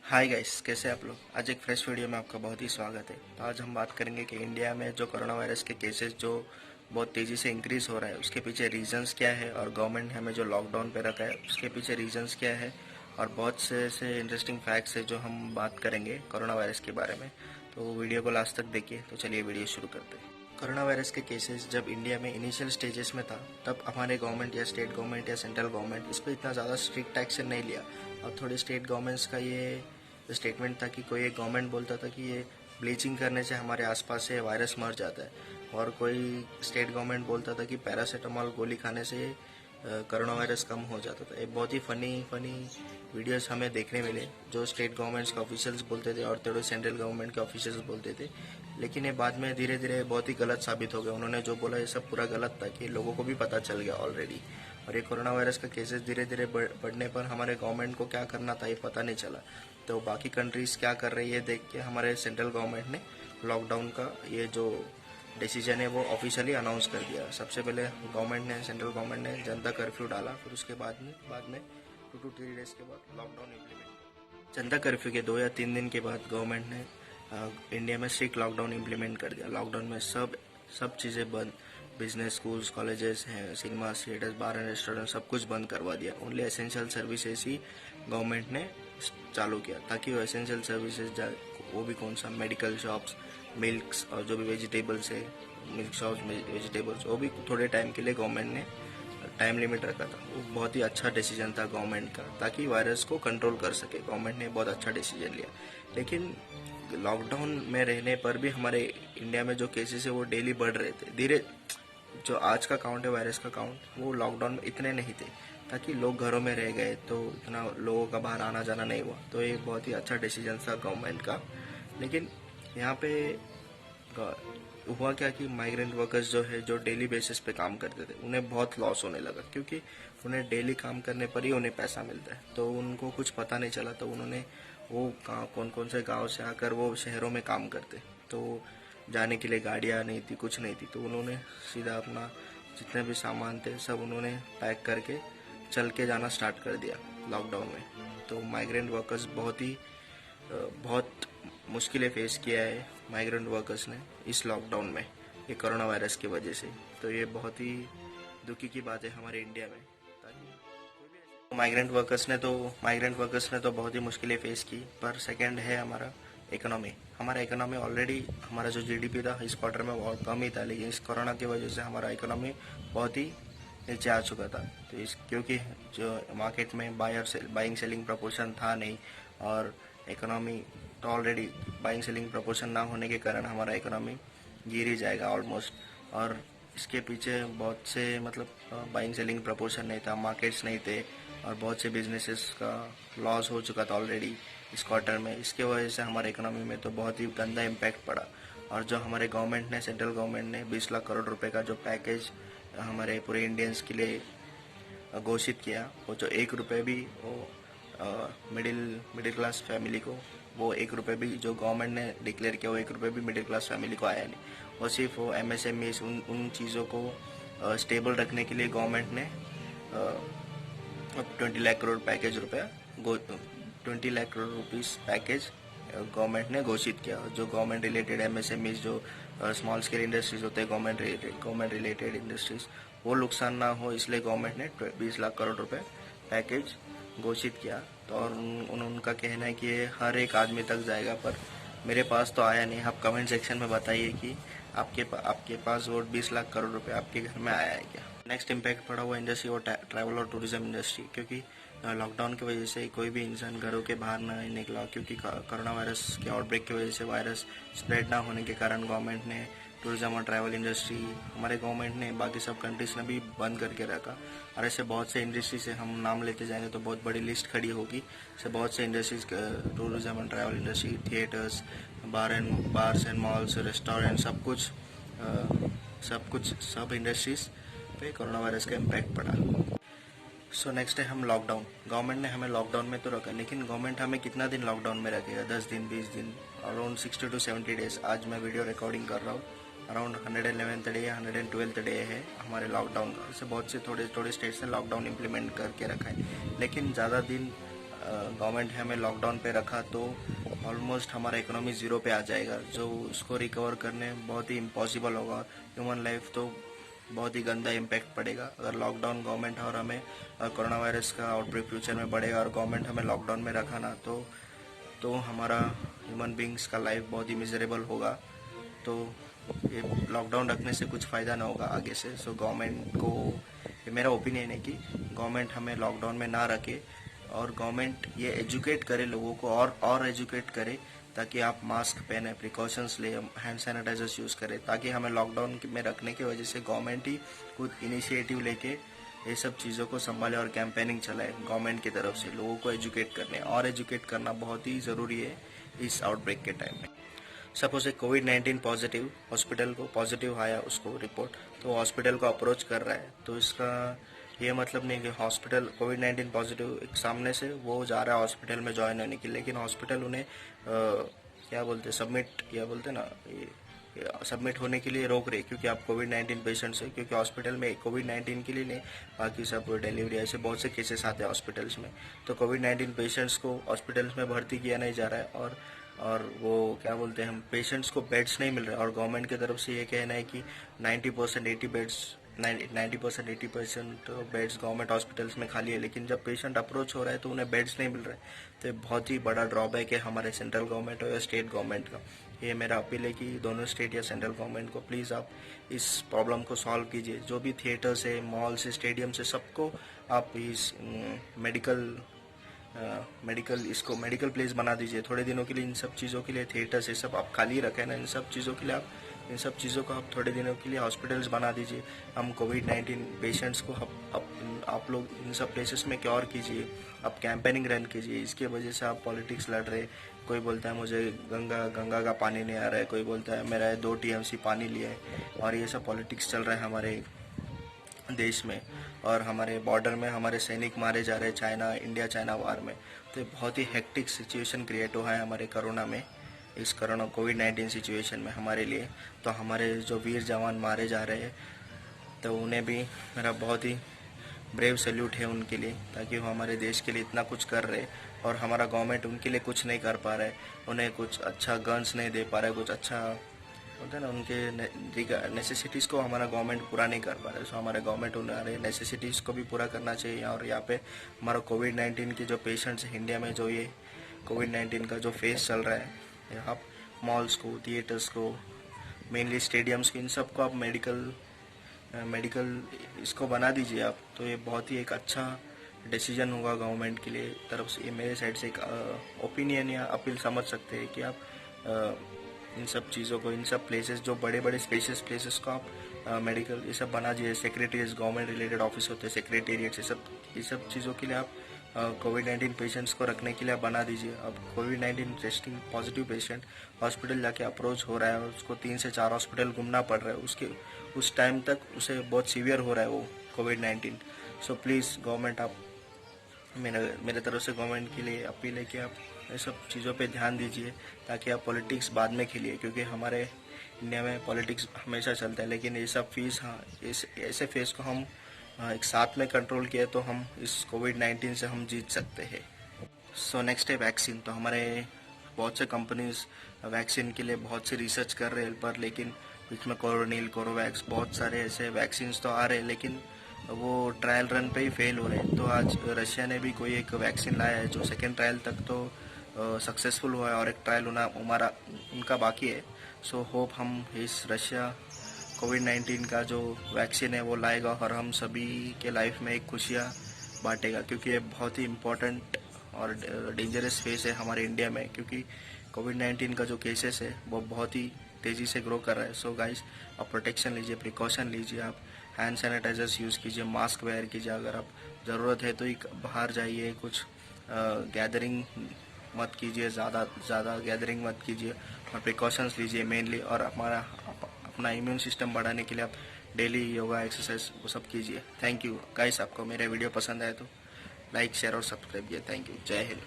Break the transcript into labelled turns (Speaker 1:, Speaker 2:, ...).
Speaker 1: Hi guys, कैसे आप लोग। आज एक फ्रेश वीडियो में आपका बहुत ही स्वागत है। तो आज हम बात करेंगे कि इंडिया में जो कोरोना वायरस के केसेस जो बहुत तेज़ी से इंक्रीज हो रहा है उसके पीछे रीजंस क्या है, और गवर्नमेंट ने हमें जो लॉकडाउन पे रखा है उसके पीछे रीजंस क्या है, और बहुत से ऐसे इंटरेस्टिंग फैक्ट्स है जो हम बात करेंगे कोरोना वायरस के बारे में। तो वीडियो को लास्ट तक देखिए। तो चलिए वीडियो शुरू करते हैं। कोरोना वायरस के केसेस जब इंडिया में इनिशियल स्टेजेस में था, तब हमारे गवर्नमेंट या स्टेट गवर्नमेंट या सेंट्रल गवर्नमेंट इस पर इतना ज़्यादा स्ट्रिक्ट एक्शन नहीं लिया। और थोड़े स्टेट गवर्नमेंट्स का ये स्टेटमेंट था कि कोई एक गवर्नमेंट बोलता था कि ये ब्लीचिंग करने से हमारे आसपास से वायरस मर जाता है, और कोई स्टेट गवर्नमेंट बोलता था कि पैरासीटामोल गोली खाने से कोरोना वायरस कम हो जाता था। एक बहुत ही फनी फनी वीडियोस हमें देखने मिले जो स्टेट गवर्नमेंट्स के ऑफिशियल्स बोलते थे और थोड़े सेंट्रल गवर्नमेंट के ऑफिशियल्स बोलते थे। लेकिन ये बाद में धीरे धीरे बहुत ही गलत साबित हो गया। उन्होंने जो बोला ये सब पूरा गलत था, कि लोगों को भी पता चल गया ऑलरेडी। और ये कोरोना वायरस का केसेस धीरे धीरे बढ़ने पर हमारे गवर्नमेंट को क्या करना था ये पता नहीं चला। तो बाकी कंट्रीज क्या कर रही है देख के हमारे सेंट्रल गवर्नमेंट ने लॉकडाउन का ये जो डिसीजन है वो ऑफिशियली अनाउंस कर दिया। सबसे पहले गवर्नमेंट ने सेंट्रल गवर्नमेंट ने जनता कर्फ्यू डाला, फिर उसके बाद में 2 to 3 डेज के बाद लॉकडाउन इम्प्लीमेंट। जनता कर्फ्यू के 2 या 3 दिन के बाद गवर्नमेंट ने इंडिया में स्ट्रिक्ट लॉकडाउन इम्प्लीमेंट कर दिया। लॉकडाउन में सब चीज़ें बंद, बिजनेस, स्कूल्स, कॉलेजेस हैं, cinema, theatres, bar and restaurant सब कुछ बंद करवा दिया। ओनली एसेंशियल सर्विसेज ही गवर्नमेंट ने चालू किया, ताकि वो एसेंशियल सर्विसेज वो भी कौन सा, मेडिकल शॉप्स, मिल्क्स और जो भी वेजिटेबल्स है, मिल्क शॉप्स, वेजिटेबल्स, वो भी थोड़े टाइम के लिए गवर्नमेंट ने टाइम लिमिट रखा था। वो बहुत ही अच्छा डिसीजन था गवर्नमेंट का, ताकि वायरस को कंट्रोल कर सके। गवर्नमेंट ने बहुत अच्छा डिसीजन लिया। लेकिन लॉकडाउन में रहने पर भी हमारे इंडिया में जो केसेस है वो डेली बढ़ रहे थे। धीरे जो आज का काउंट है वायरस का काउंट, वो लॉकडाउन में इतने नहीं थे, ताकि लोग घरों में रह गए तो इतना लोगों का बाहर आना जाना नहीं हुआ। तो ये बहुत ही अच्छा डिसीजन था गवर्नमेंट का। लेकिन यहाँ पे हुआ क्या कि माइग्रेंट वर्कर्स जो है, जो डेली बेसिस पे काम करते थे, उन्हें बहुत लॉस होने लगा, क्योंकि उन्हें डेली काम करने पर ही उन्हें पैसा मिलता है। तो उनको कुछ पता नहीं चला। तो उन्होंने वो कौन कौन से गांव से आकर वो शहरों में काम करते, तो जाने के लिए गाड़ियाँ नहीं थी, कुछ नहीं थी। तो उन्होंने सीधा अपना जितने भी सामान थे सब उन्होंने पैक करके चल के जाना स्टार्ट कर दिया लॉकडाउन में। तो माइग्रेंट वर्कर्स बहुत मुश्किलें फेस किया है माइग्रेंट वर्कर्स ने इस लॉकडाउन में, ये कोरोना वायरस की वजह से। तो ये बहुत ही दुखी की बात है हमारे इंडिया में। माइग्रेंट वर्कर्स ने तो बहुत ही मुश्किलें फेस की। पर सेकंड है हमारा इकोनॉमी ऑलरेडी, हमारा जो जीडीपी था इस क्वार्टर में बहुत कम ही था, लेकिन इस कोरोना की वजह से हमारा इकोनॉमी बहुत ही नीचे आ चुका था। तो इस क्योंकि जो मार्केट में बाइंग सेलिंग प्रपोर्शन था नहीं, और इकोनॉमी तो ऑलरेडी बाइंग सेलिंग प्रपोर्शन ना होने के कारण हमारा इकोनॉमी गिर ही जाएगा ऑलमोस्ट। और इसके पीछे बहुत से बाइंग सेलिंग प्रपोर्शन नहीं था, मार्केट्स नहीं थे, और बहुत से बिजनेसेस का लॉस हो चुका था ऑलरेडी इस क्वार्टर में। इसके वजह से हमारे इकोनॉमी में तो बहुत ही गंदा इम्पैक्ट पड़ा। और जो हमारे गवर्नमेंट ने, सेंट्रल गवर्नमेंट ने 20 लाख करोड़ रुपए का जो पैकेज हमारे पूरे इंडियंस के लिए घोषित किया, वो जो 1 रुपये भी वो मिडिल क्लास फैमिली को, वो 1 रुपये भी जो गवर्नमेंट ने डिक्लेयर किया, वो 1 रुपये भी मिडिल क्लास फैमिली को आया नहीं। वो सिर्फ वो एमएसएमई उन चीज़ों को स्टेबल रखने के लिए गवर्नमेंट ने 20 lakh crore package 20 lakh crore rupees package government ने घोषित किया। जो गवर्नमेंट रिलेटेड एमएसएमई, जो स्मॉल स्केल इंडस्ट्रीज होते हैं, गवर्नमेंट रिलेटेड इंडस्ट्रीज, वो नुकसान ना हो, इसलिए गवर्नमेंट ने 20 लाख करोड़ रुपए पैकेज घोषित किया। तो और उनका कहना है कि ये हर एक आदमी तक जाएगा, पर मेरे पास तो आया नहीं। आप कमेंट सेक्शन में बताइए कि आपके पास वो 20 लाख करोड़ रुपए आपके घर में आया है क्या। नेक्स्ट इम्पैक्ट पड़ा हुआ इंडस्ट्री और ट्रैवल और टूरिज्म इंडस्ट्री, क्योंकि लॉकडाउन की वजह से कोई भी इंसान घरों के बाहर नहीं निकला, क्योंकि कोरोना वायरस के आउटब्रेक की वजह से वायरस स्प्रेड ना होने के कारण गवर्नमेंट ने टूरिज्म और ट्रैवल इंडस्ट्री, हमारे गवर्नमेंट ने, बाकी सब कंट्रीज ने भी बंद करके रखा। और ऐसे बहुत से इंडस्ट्री से हम नाम लेते जाएंगे तो बहुत बड़ी लिस्ट खड़ी होगी। ऐसे बहुत से industries, tourism and travel industry, theatres, bars and malls, restaurant, सब इंडस्ट्रीज पे कोरोना वायरस का इम्पैक्ट पड़ा। सो नेक्स्ट है हम लॉकडाउन। गवर्नमेंट ने हमें लॉकडाउन में तो रखा, लेकिन गवर्नमेंट हमें कितना दिन लॉकडाउन में रखेगा? 10 दिन, 20 दिन, अराउंड 60 to 70 डेज। आज मैं वीडियो रिकॉर्डिंग कर रहा हूँ, अराउंड 111th डे या 112th डे है हमारे लॉकडाउन का। इससे बहुत से थोड़े स्टेट्स ने लॉकडाउन इम्प्लीमेंट करके रखा है, लेकिन ज़्यादा दिन गवर्नमेंट हमें लॉकडाउन पे रखा तो ऑलमोस्ट हमारा इकोनॉमी ज़ीरो पे आ जाएगा, जो उसको रिकवर करने बहुत ही इम्पॉसिबल होगा। ह्यूमन लाइफ तो बहुत ही गंदा इम्पैक्ट पड़ेगा अगर लॉकडाउन गवर्नमेंट और हमें कोरोना वायरस का आउटब्रेक फ्यूचर में बढ़ेगा और गवर्नमेंट हमें लॉकडाउन में रखा ना तो हमारा ह्यूमन बींग्स का लाइफ बहुत ही मिजरेबल होगा। तो ये लॉकडाउन रखने से कुछ फ़ायदा ना होगा आगे से। सो गवर्नमेंट को, ये मेरा ओपिनियन है कि गवर्नमेंट हमें लॉकडाउन में ना रखे और गवर्नमेंट ये एजुकेट करे लोगों को और एजुकेट करे, ताकि आप मास्क पहने, प्रिकॉशंस ले, हैंड सैनिटाइजर्स यूज़ करें, ताकि हमें लॉकडाउन में रखने की वजह से गवर्नमेंट ही खुद इनिशिएटिव लेके ये सब चीज़ों को संभाले और कैंपेनिंग चलाए गवर्नमेंट की तरफ से लोगों को एजुकेट करने, और एजुकेट करना बहुत ही ज़रूरी है इस आउटब्रेक के टाइम में। सपोज एक कोविड-19 पॉजिटिव हॉस्पिटल को पॉजिटिव आया उसको रिपोर्ट, तो हॉस्पिटल को अप्रोच कर रहा है, तो इसका ये मतलब नहीं कि हॉस्पिटल कोविड-19 पॉजिटिव एक सामने से वो जा रहा है हॉस्पिटल में ज्वाइन होने के लिए, लेकिन हॉस्पिटल उन्हें क्या बोलते सबमिट, या बोलते ना सबमिट होने के लिए रोक रहे, क्योंकि आप कोविड-19 पेशेंट से, क्योंकि हॉस्पिटल में कोविड-19 के लिए नहीं, बाकी सब डिलीवरी ऐसे बहुत से केसेस आते हैं हॉस्पिटल्स में, तो कोविड-19 पेशेंट्स को हॉस्पिटल्स में भर्ती किया नहीं जा रहा है, और वो क्या बोलते हैं, हम पेशेंट्स को बेड्स नहीं मिल रहे, और गवर्नमेंट की तरफ से ये कहना है कि 90% 80% बेड्स गवर्नमेंट हॉस्पिटल्स में खाली है, लेकिन जब पेशेंट अप्रोच हो रहा है तो उन्हें बेड्स नहीं मिल रहे। तो ये बहुत ही बड़ा ड्रॉबैक है हमारे सेंट्रल गवर्नमेंट और या स्टेट गवर्नमेंट का। ये मेरा अपील है कि दोनों स्टेट या सेंट्रल गवर्नमेंट को प्लीज़ आप इस प्रॉब्लम को सॉल्व कीजिए। जो भी थिएटर्स है, मॉल्स है, स्टेडियम से, सबको आप इस मेडिकल प्लेस बना दीजिए थोड़े दिनों के लिए। इन सब चीज़ों के लिए थिएटर्स ये सब आप खाली रखें ना, इन सब चीज़ों के लिए इन सब चीज़ों को आप थोड़े दिनों के लिए हॉस्पिटल्स बना दीजिए। हम कोविड-19 पेशेंट्स को आप लोग इन सब प्लेसेस में क्योर कीजिए, आप कैंपेनिंग रन कीजिए। इसके वजह से आप पॉलिटिक्स लड़ रहे, कोई बोलता है मुझे गंगा का पानी नहीं आ रहा है, कोई बोलता है मेरा 2 TMC पानी लिया है, और ये सब पॉलिटिक्स चल रहा है हमारे देश में, और हमारे बॉर्डर में हमारे सैनिक मारे जा रहे हैं इंडिया चाइना वार में। तो बहुत ही हेक्टिक सिचुएशन क्रिएट हुआ है हमारे कोरोना में, इस कोरोना कोविड-19 सिचुएशन में हमारे लिए। तो हमारे जो वीर जवान मारे जा रहे हैं, तो उन्हें भी मेरा बहुत ही ब्रेव सैल्यूट है उनके लिए, ताकि वो हमारे देश के लिए इतना कुछ कर रहे हैं और हमारा गवर्नमेंट उनके लिए कुछ नहीं कर पा रहा है, उन्हें कुछ अच्छा गन्स नहीं दे पा रहा है, कुछ अच्छा होता है ना, उनके नेसेसिटीज़ को हमारा गवर्नमेंट पूरा नहीं कर पा रहा है। सो हमारे गवर्नमेंट उन्हें नेसेसिटीज़ को भी पूरा करना चाहिए। और यहाँ पे हमारा कोविड-19 के जो पेशेंट्स हैं इंडिया में, जो ये कोविड-19 का जो फेस चल रहा है, आप मॉल्स को, थिएटर्स को, मेनली स्टेडियम्स को, इन सब को आप मेडिकल इसको बना दीजिए आप। तो ये बहुत ही एक अच्छा डिसीजन होगा गवर्नमेंट के लिए तरफ से। ये मेरे साइड से एक ओपिनियन या अपील समझ सकते हैं कि आप इन सब चीज़ों को, इन सब प्लेसेस, जो बड़े बड़े स्पेशियस प्लेसेस को आप मेडिकल ये सब बना दीजिए। सेक्रेटरीज, गवर्नमेंट रिलेटेड ऑफिस होते हैं, सेक्रेटेरिएट, ये सब चीज़ों के लिए आप कोविड-19 पेशेंट्स को रखने के लिए आप बना दीजिए। अब कोविड-19 टेस्टिंग पॉजिटिव पेशेंट हॉस्पिटल जाके अप्रोच हो रहा है और उसको 3 से 4 हॉस्पिटल घूमना पड़ रहा है, उस टाइम तक उसे बहुत सीवियर हो रहा है वो कोविड-19। सो प्लीज़ गवर्नमेंट, आप मेरे तरफ से गवर्नमेंट के लिए अपील है कि आप ये सब चीज़ों पे ध्यान दीजिए, ताकि आप पॉलिटिक्स बाद में खेलिए, क्योंकि हमारे इंडिया में पॉलिटिक्स हमेशा चलता है, लेकिन ये सब ऐसे फेस को हम एक साथ में कंट्रोल किए तो हम इस कोविड-19 से हम जीत सकते हैं। सो नेक्स्ट है वैक्सीन। तो हमारे बहुत से कंपनीज वैक्सीन के लिए बहुत से रिसर्च कर रहे हैं, पर लेकिन बीच में कोरोनिल, कोरोवैक्स, बहुत सारे ऐसे वैक्सीन तो आ रहे हैं, लेकिन वो ट्रायल रन पे ही फेल हो रहे हैं। तो आज रशिया ने भी कोई एक वैक्सीन लाया है जो सेकेंड ट्रायल तक तो सक्सेसफुल हुआ है, और एक ट्रायल उनका बाकी है। सो होप हम इस रशिया कोविड-19 का जो वैक्सीन है वो लाएगा और हम सभी के लाइफ में एक खुशियाँ बांटेगा, क्योंकि ये बहुत ही इम्पोर्टेंट और डेंजरस फेस है हमारे इंडिया में, क्योंकि कोविड-19 का जो केसेस है वो बहुत ही तेज़ी से ग्रो कर रहा है। सो गाइस, आप प्रोटेक्शन लीजिए, प्रिकॉशन लीजिए, आप हैंड सैनिटाइजर्स यूज़ कीजिए, मास्क वेयर कीजिए, अगर आप ज़रूरत है तो ही बाहर जाइए, कुछ गैदरिंग मत कीजिए, ज़्यादा गैदरिंग मत कीजिए, और प्रिकॉशंस लीजिए मेनली। और अपना इम्यून सिस्टम बढ़ाने के लिए आप डेली योगा, एक्सरसाइज वो सब कीजिए। थैंक यू गाइस, आपको मेरा वीडियो पसंद आए तो लाइक, शेयर और सब्सक्राइब किए। Thank you. जय हिंद।